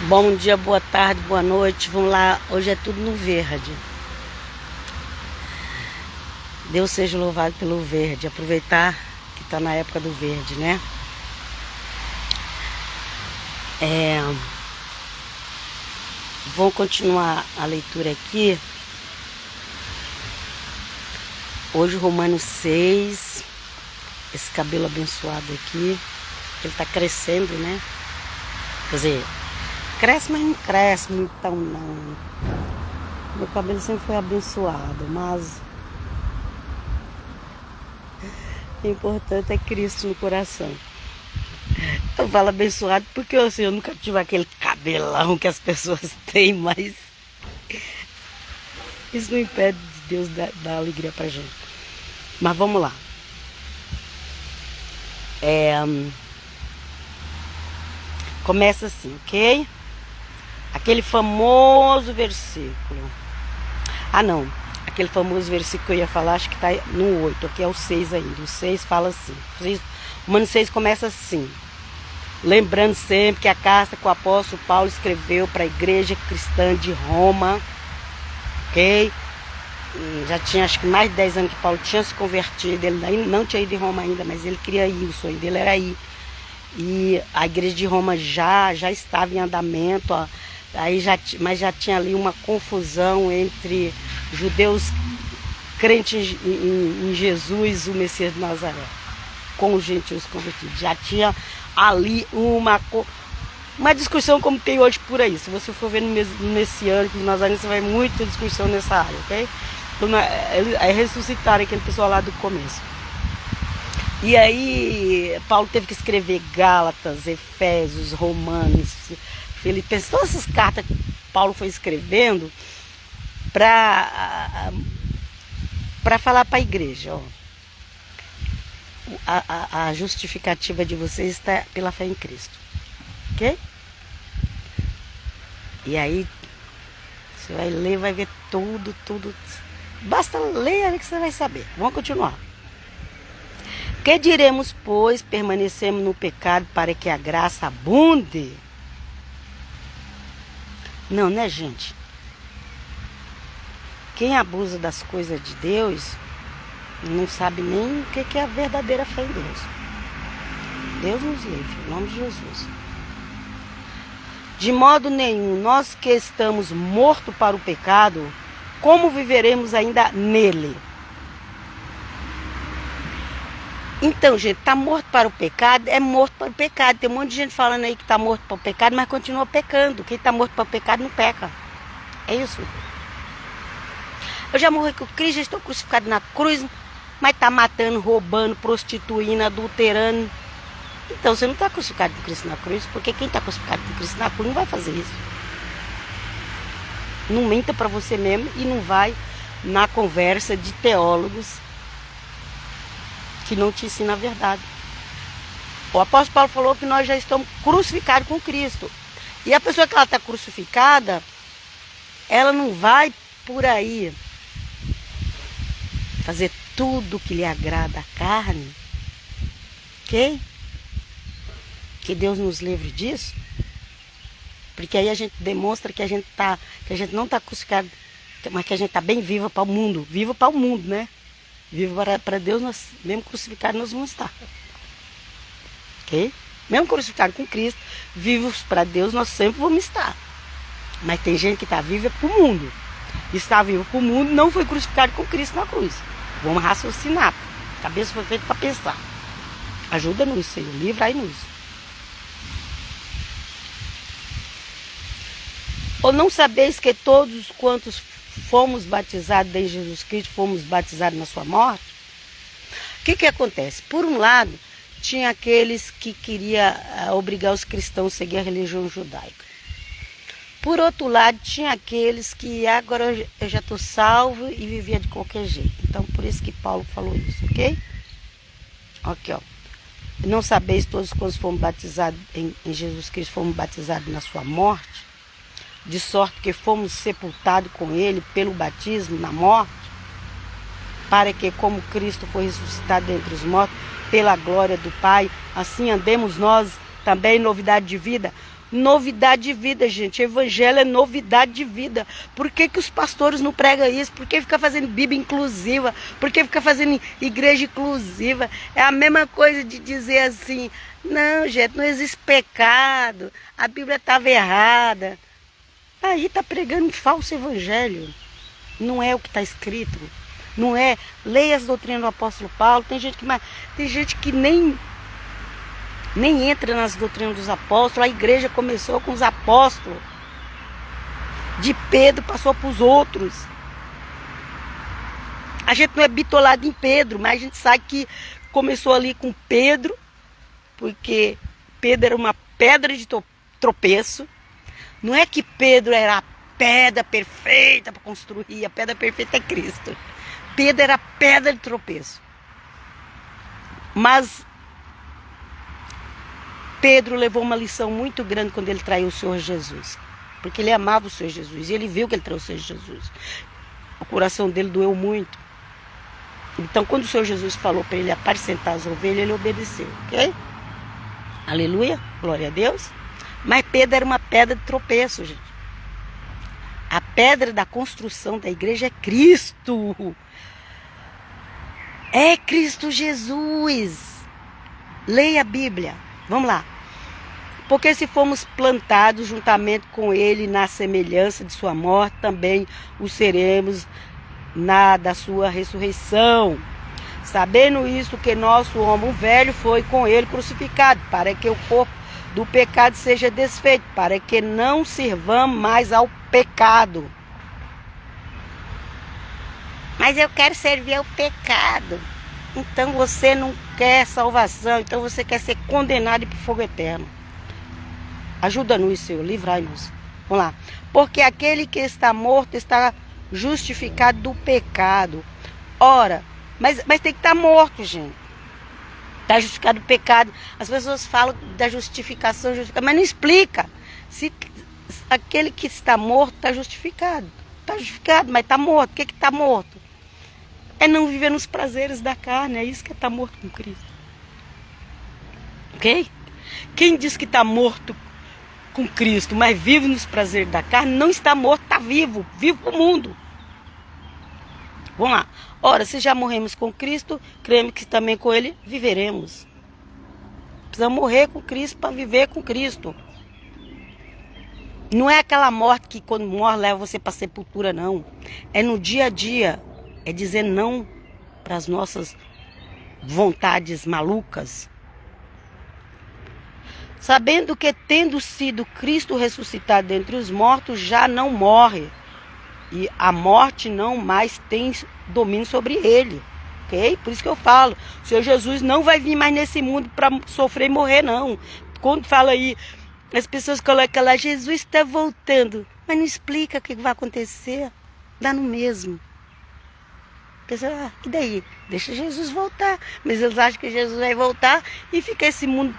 Bom dia, boa tarde, boa noite. Vamos lá, hoje é tudo no verde. Deus seja louvado pelo verde. Aproveitar que está na época do verde, né? Vamos continuar a leitura aqui. Hoje Romanos 6. Esse cabelo abençoado aqui. Ele está crescendo, né? Quer dizer, cresce, mas não cresce então não. Meu cabelo sempre foi abençoado, mas o importante é Cristo no coração. Eu falo abençoado porque assim, eu nunca tive aquele cabelão que as pessoas têm, mas isso não impede de Deus dar alegria pra gente. Mas vamos lá. Começa assim, ok? Aquele famoso versículo. Ah, não. Aquele famoso versículo que eu ia falar, acho que está no 8, aqui é o 6 ainda. O 6 fala assim. Romanos 6 começa assim. Lembrando sempre que a carta que o apóstolo Paulo escreveu para a igreja cristã de Roma, ok? Já tinha acho que mais de 10 anos que Paulo tinha se convertido. Ele não tinha ido em Roma ainda, mas ele queria ir, o sonho dele era ir. E a igreja de Roma já estava em andamento, ó. Mas já tinha ali uma confusão entre judeus crentes em Jesus, o Messias de Nazaré, com os gentios convertidos. Já tinha ali uma discussão como tem hoje por aí. Se você for ver no messiânico, no Nazaré, você vai muita discussão nessa área, ok? Então, ressuscitaram aquele pessoal lá do começo. E aí, Paulo teve que escrever Gálatas, Efésios, Romanos, Filipenses, todas essas cartas que Paulo foi escrevendo para falar para a igreja, ó. A justificativa de vocês está pela fé em Cristo, ok? E aí, você vai ler, vai ver tudo. Basta ler que você vai saber. Vamos continuar. Que diremos, pois, permanecemos no pecado para que a graça abunde? Não, né, gente? Quem abusa das coisas de Deus não sabe nem o que é a verdadeira fé em Deus. Deus nos livre, em nome de Jesus. De modo nenhum, nós que estamos mortos para o pecado, como viveremos ainda nele? Então, gente, tá morto para o pecado, é morto para o pecado. Tem um monte de gente falando aí que tá morto para o pecado, mas continua pecando. Quem tá morto para o pecado não peca. É isso. Eu já morri com Cristo, já estou crucificado na cruz, mas tá matando, roubando, prostituindo, adulterando. Então, você não está crucificado com Cristo na cruz, porque quem está crucificado com Cristo na cruz não vai fazer isso. Não minta para você mesmo e não vai na conversa de teólogos que não te ensina a verdade. O apóstolo Paulo falou que nós já estamos crucificados com Cristo. E a pessoa que ela está crucificada, ela não vai por aí fazer tudo que lhe agrada a carne, ok? Que Deus nos livre disso. Porque aí a gente demonstra que a gente não está crucificado, mas que a gente está bem viva para o mundo. Viva para o mundo, né? Viva para Deus, nós, mesmo crucificados, nós vamos estar. Ok? Mesmo crucificado com Cristo, vivos para Deus, nós sempre vamos estar. Mas tem gente que está viva para o mundo. Está vivo para o mundo, não foi crucificado com Cristo na cruz. Vamos raciocinar. A cabeça foi feita para pensar. Ajuda-nos, Senhor. Livrai-nos. Ou não sabeis que todos quantos fomos batizados em Jesus Cristo, fomos batizados na sua morte? O que acontece? Por um lado, tinha aqueles que queriam obrigar os cristãos a seguir a religião judaica. Por outro lado, tinha aqueles que agora eu já estou salvo e vivia de qualquer jeito. Então, por isso que Paulo falou isso, ok? Aqui, ó. Não sabeis todos quantos fomos batizados em Jesus Cristo, fomos batizados na sua morte? De sorte que fomos sepultados com ele pelo batismo na morte, para que, como Cristo foi ressuscitado dentre os mortos, pela glória do Pai, assim andemos nós também em novidade de vida. Novidade de vida, gente. Evangelho é novidade de vida. Por que que os pastores não pregam isso? Por que fica fazendo Bíblia inclusiva? Por que fica fazendo igreja inclusiva? É a mesma coisa de dizer assim, não, gente, não existe pecado. A Bíblia estava errada. Aí está pregando um falso evangelho. Não é o que está escrito. Não é. Leia as doutrinas do apóstolo Paulo. Tem gente que nem entra nas doutrinas dos apóstolos. A igreja começou com os apóstolos. De Pedro passou para os outros. A gente não é bitolado em Pedro, mas a gente sabe que começou ali com Pedro, porque Pedro era uma pedra de tropeço. Não é que Pedro era a pedra perfeita para construir, a pedra perfeita é Cristo. Pedro era a pedra de tropeço. Mas Pedro levou uma lição muito grande quando ele traiu o Senhor Jesus. Porque ele amava o Senhor Jesus. E ele viu que ele traiu o Senhor Jesus. O coração dele doeu muito. Então, quando o Senhor Jesus falou para ele apacentar as ovelhas, ele obedeceu. Ok? Aleluia. Glória a Deus. Mas Pedro era uma pedra de tropeço, gente. A pedra da construção da igreja é Cristo. É Cristo Jesus. Leia a Bíblia. Vamos lá. Porque se fomos plantados juntamente com ele na semelhança de sua morte, também o seremos na da sua ressurreição. Sabendo isso, que nosso homem velho foi com ele crucificado, para que o corpo do pecado seja desfeito, para que não sirvamos mais ao pecado. Mas eu quero servir ao pecado. Então você não quer salvação, então você quer ser condenado para o fogo eterno. Ajuda-nos, Senhor, livrai-nos. Vamos lá. Porque aquele que está morto está justificado do pecado. Ora, mas tem que estar morto, gente. Está justificado do pecado. As pessoas falam da justificação, mas não explica. Se aquele que está morto está justificado. Está justificado, mas está morto. O que está morto? É não viver nos prazeres da carne. É isso que é estar morto com Cristo. Ok? Quem diz que está morto com Cristo, mas vive nos prazeres da carne, não está morto, está vivo. Vivo para o mundo. Vamos lá. Ora, se já morremos com Cristo, cremos que também com Ele viveremos. Precisamos morrer com Cristo para viver com Cristo. Não é aquela morte que quando morre leva você para a sepultura, não. É no dia a dia. É dizer não para as nossas vontades malucas. Sabendo que, tendo sido Cristo ressuscitado dentre os mortos, já não morre. E a morte não mais tem domínio sobre ele. Ok? Por isso que eu falo. O Senhor Jesus não vai vir mais nesse mundo para sofrer e morrer, não. Quando fala aí, as pessoas colocam lá, Jesus está voltando. Mas não explica o que vai acontecer. Dá no mesmo. Pensa, e daí? Deixa Jesus voltar. Mas eles acham que Jesus vai voltar e fica esse mundo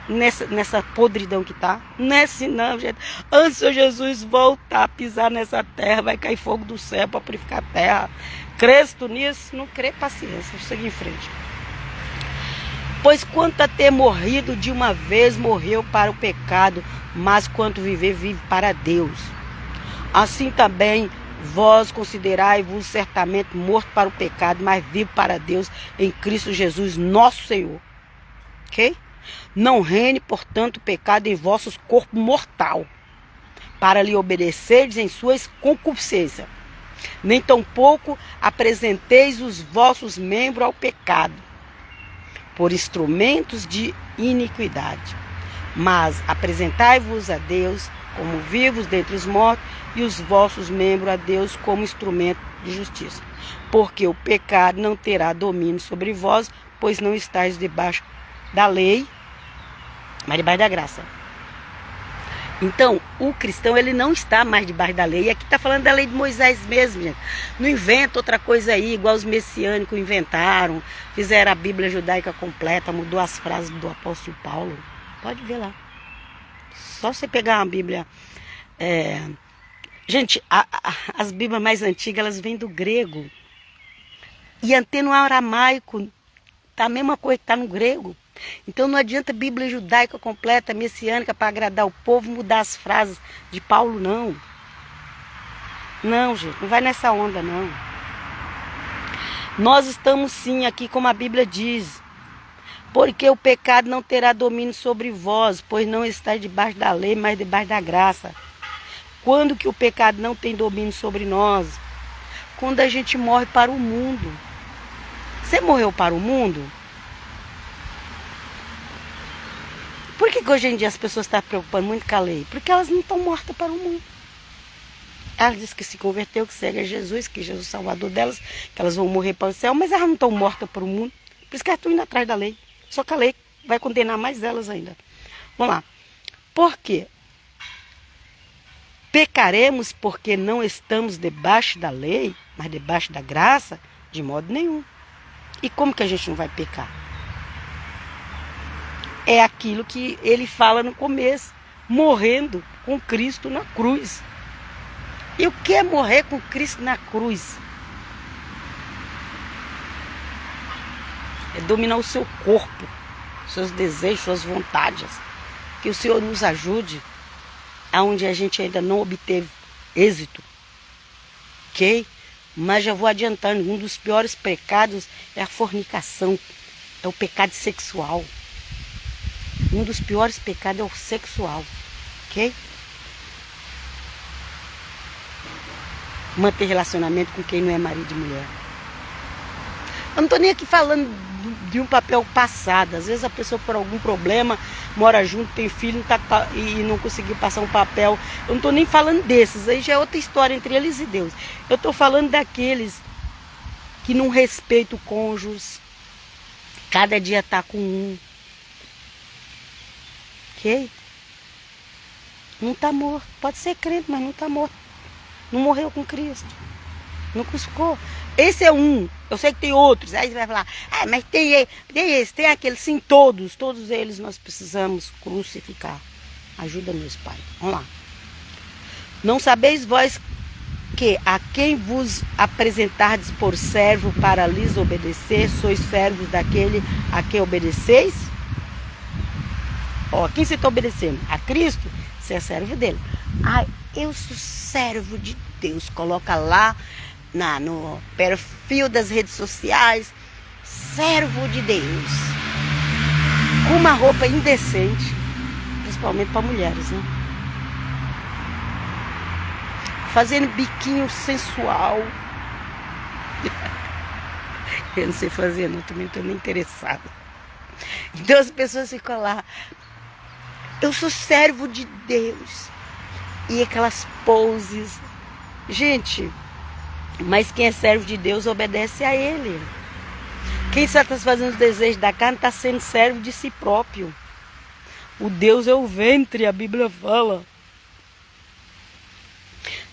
nessa podridão que tá. Não é assim não, gente. Antes de Jesus voltar, pisar nessa terra, vai cair fogo do céu para purificar a terra. Crês tu nisso? Não crê, paciência. Segue em frente. Pois quanto a ter morrido de uma vez, morreu para o pecado, mas quanto viver, vive para Deus. Assim também vós considerai-vos certamente morto para o pecado, mas vivo para Deus em Cristo Jesus, nosso Senhor. Ok? Não reine, portanto, o pecado em vossos corpos mortal, para lhe obedecerdes em suas concupiscências. Nem tampouco apresenteis os vossos membros ao pecado, por instrumentos de iniquidade. Mas apresentai-vos a Deus como vivos dentre os mortos, e os vossos membros a Deus como instrumento de justiça. Porque o pecado não terá domínio sobre vós, pois não estáis debaixo da lei, mas debaixo da graça. Então, o cristão, ele não está mais debaixo da lei. E aqui está falando da lei de Moisés mesmo, gente. Não inventa outra coisa aí, igual os messiânicos inventaram, fizeram a Bíblia judaica completa, mudou as frases do apóstolo Paulo. Pode ver lá. Só você pegar uma Bíblia... Gente, as Bíblias mais antigas, elas vêm do grego. E até no aramaico, tá a mesma coisa que está no grego. Então não adianta Bíblia judaica completa, messiânica, para agradar o povo, mudar as frases de Paulo, não. Não, gente, não vai nessa onda, não. Nós estamos sim aqui, como a Bíblia diz, porque o pecado não terá domínio sobre vós, pois não está debaixo da lei, mas debaixo da graça. Quando que o pecado não tem domínio sobre nós? Quando a gente morre para o mundo. Você morreu para o mundo? Por que hoje em dia as pessoas estão se preocupando muito com a lei? Porque elas não estão mortas para o mundo. Elas dizem que se converteu, que segue a Jesus, que Jesus é o salvador delas, que elas vão morrer para o céu, mas elas não estão mortas para o mundo. Por isso que elas estão indo atrás da lei. Só que a lei vai condenar mais elas ainda. Vamos lá. Por quê? Pecaremos porque não estamos debaixo da lei, mas debaixo da graça? De modo nenhum. E como que a gente não vai pecar? É aquilo que ele fala no começo, morrendo com Cristo na cruz. E o que é morrer com Cristo na cruz? É dominar o seu corpo, seus desejos, suas vontades. Que o Senhor nos ajude aonde a gente ainda não obteve êxito. Ok? Mas já vou adiantando, um dos piores pecados é a fornicação, é o pecado sexual. Um dos piores pecados é o sexual. Ok? Manter relacionamento com quem não é marido e mulher. Eu não estou nem aqui falando de um papel passado. Às vezes a pessoa por algum problema mora junto, tem filho e não conseguiu passar um papel. Eu não estou nem falando desses. Aí já é outra história entre eles e Deus. Eu estou falando daqueles que não respeitam o cônjuge. Cada dia está com um. Ok? Não está morto. Pode ser crente, mas não está morto. Não morreu com Cristo. Não crucificou. Esse é um. Eu sei que tem outros. Aí você vai falar, mas tem esse, tem aquele. Sim, todos eles nós precisamos crucificar. Ajuda-nos, Pai. Vamos lá. Não sabeis vós que a quem vos apresentardes por servo para lhes obedecer, sois servos daquele a quem obedeceis? Ó, quem você está obedecendo? A Cristo? Você é servo dele. Eu sou servo de Deus. Coloca lá no perfil das redes sociais, servo de Deus, com uma roupa indecente, principalmente para mulheres, né? Fazendo biquinho sensual. Eu não sei fazer, não, também não estou nem interessada. Então as pessoas ficam lá, eu sou servo de Deus, e aquelas poses. Gente, mas quem é servo de Deus obedece a Ele. Quem satisfazendo os desejos da carne está sendo servo de si próprio. O Deus é o ventre, a Bíblia fala.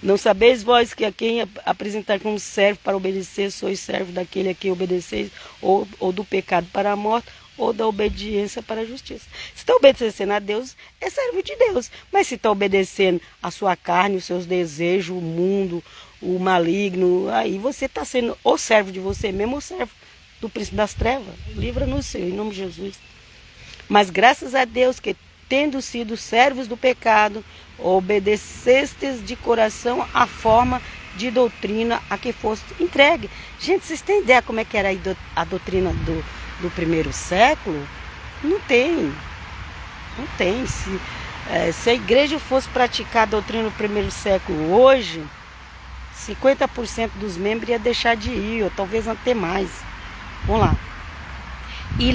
Não sabeis vós que a quem apresentar como servo para obedecer, sois servo daquele a quem obedeceis, ou do pecado para a morte, ou da obediência para a justiça. Se está obedecendo a Deus, é servo de Deus. Mas se está obedecendo a sua carne, os seus desejos, o mundo, o maligno, aí você está sendo ou servo de você mesmo, ou servo do príncipe das trevas. Livra-nos, Senhor, em nome de Jesus. Mas graças a Deus que, tendo sido servos do pecado, obedecestes de coração a forma de doutrina a que foste entregue. Gente, vocês têm ideia como é que era a doutrina do primeiro século? Não tem. Não tem. Se a igreja fosse praticar a doutrina do primeiro século hoje, 50% dos membros ia deixar de ir, ou talvez até mais. Vamos lá. E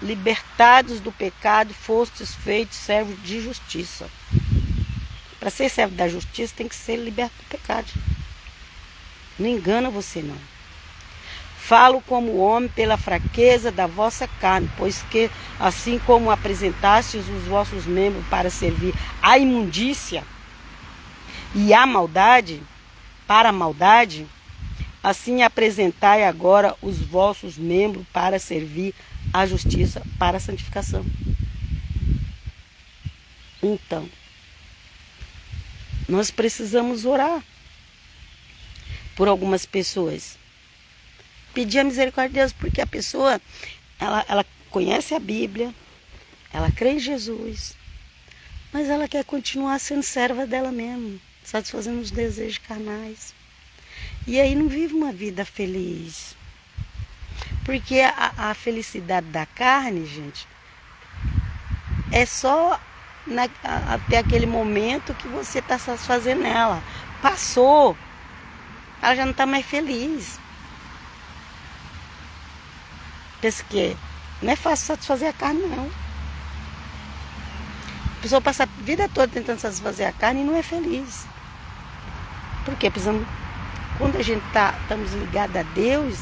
libertados do pecado, fostes feitos servos de justiça. Para ser servo da justiça, tem que ser liberto do pecado. Não engana você, não. Falo como homem pela fraqueza da vossa carne, pois que assim como apresentastes os vossos membros para servir à imundícia e à maldade, para a maldade, assim apresentai agora os vossos membros para servir à justiça, para a santificação. Então, nós precisamos orar por algumas pessoas. Pedir a misericórdia de Deus, porque a pessoa, ela conhece a Bíblia, ela crê em Jesus, mas ela quer continuar sendo serva dela mesma, satisfazendo os desejos carnais. E aí não vive uma vida feliz. Porque a felicidade da carne, gente, é só até aquele momento que você está satisfazendo ela. Passou, ela já não está mais feliz. Pensa que não é fácil satisfazer a carne, não. A pessoa passa a vida toda tentando satisfazer a carne e não é feliz. Por quê? Quando a gente estamos ligados a Deus,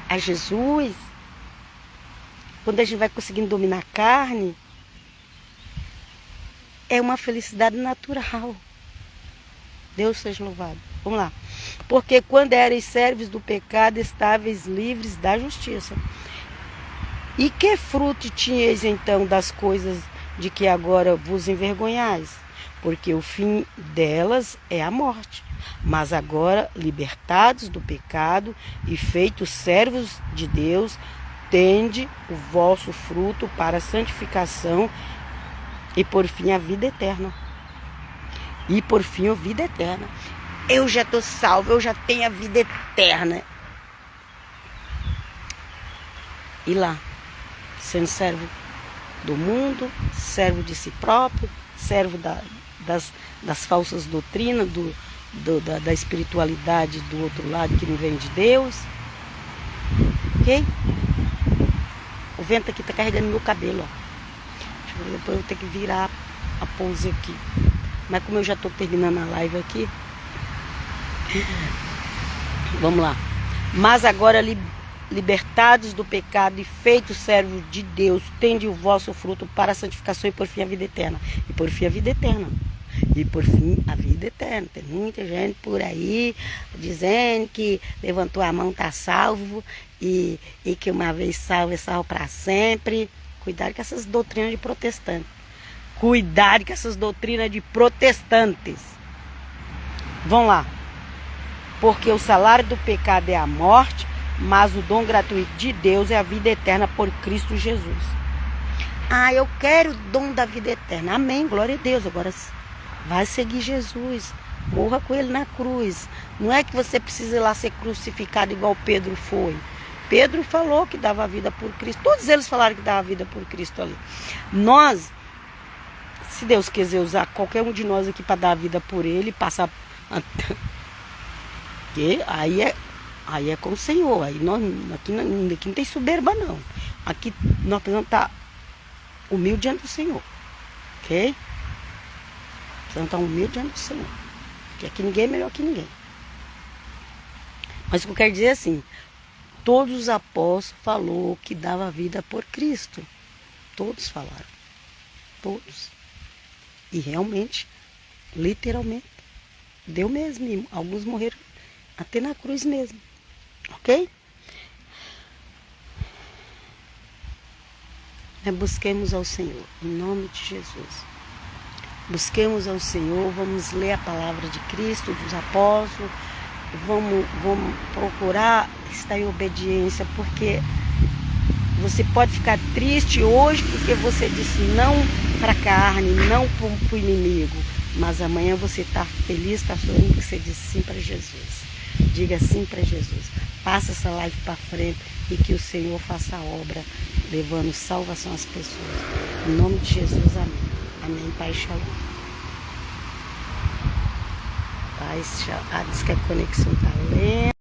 a Jesus, quando a gente vai conseguindo dominar a carne, é uma felicidade natural. Deus seja louvado. Vamos lá. Porque quando erais servos do pecado, estáveis livres da justiça. E que fruto tinhais então das coisas de que agora vos envergonhais? Porque o fim delas é a morte. Mas agora, libertados do pecado e feitos servos de Deus, tende o vosso fruto para a santificação e por fim a vida eterna. E por fim a vida eterna. Eu já estou salvo, eu já tenho a vida eterna. E lá, sendo servo do mundo, servo de si próprio, servo das falsas doutrinas, da espiritualidade do outro lado que não vem de Deus. Ok? O vento aqui está carregando meu cabelo, ó. Depois eu vou ter que virar a pose aqui. Mas como eu já estou terminando a live aqui, vamos lá. Mas agora libertados do pecado e feitos servos de Deus, tende o vosso fruto para a santificação e por fim a vida eterna. E por fim a vida eterna. E por fim a vida eterna. Tem muita gente por aí dizendo que levantou a mão, está salvo, e que uma vez salvo é salvo para sempre. Cuidado com essas doutrinas de protestantes. Cuidado com essas doutrinas de protestantes. Vamos lá. Porque o salário do pecado é a morte, mas o dom gratuito de Deus é a vida eterna por Cristo Jesus. Ah, eu quero o dom da vida eterna. Amém, glória a Deus. Agora vai seguir Jesus. Morra com ele na cruz. Não é que você precisa ir lá ser crucificado igual Pedro foi. Pedro falou que dava a vida por Cristo. Todos eles falaram que dava a vida por Cristo ali. Nós, se Deus quiser usar qualquer um de nós aqui para dar a vida por ele, passar... Aí é com o Senhor. Aí aqui não tem soberba, não. Aqui nós precisamos estar humildes diante do Senhor. Ok? Precisamos estar humildes diante do Senhor. Porque aqui ninguém é melhor que ninguém. Mas o que eu quero dizer é assim: todos os apóstolos falaram que dava a vida por Cristo. Todos falaram. Todos. E realmente, literalmente, deu mesmo. E alguns morreram até na cruz mesmo. Ok? Busquemos ao Senhor, em nome de Jesus. Busquemos ao Senhor, vamos ler a palavra de Cristo, dos apóstolos, vamos procurar estar em obediência, porque você pode ficar triste hoje porque você disse não para a carne, não para o inimigo, mas amanhã você está feliz, está sorrindo porque você disse sim para Jesus. Diga sim para Jesus. Passa essa live para frente e que o Senhor faça a obra, levando salvação às pessoas. Em nome de Jesus, amém. Amém, Pai, shalom. Pai, diz que a conexão está lenta.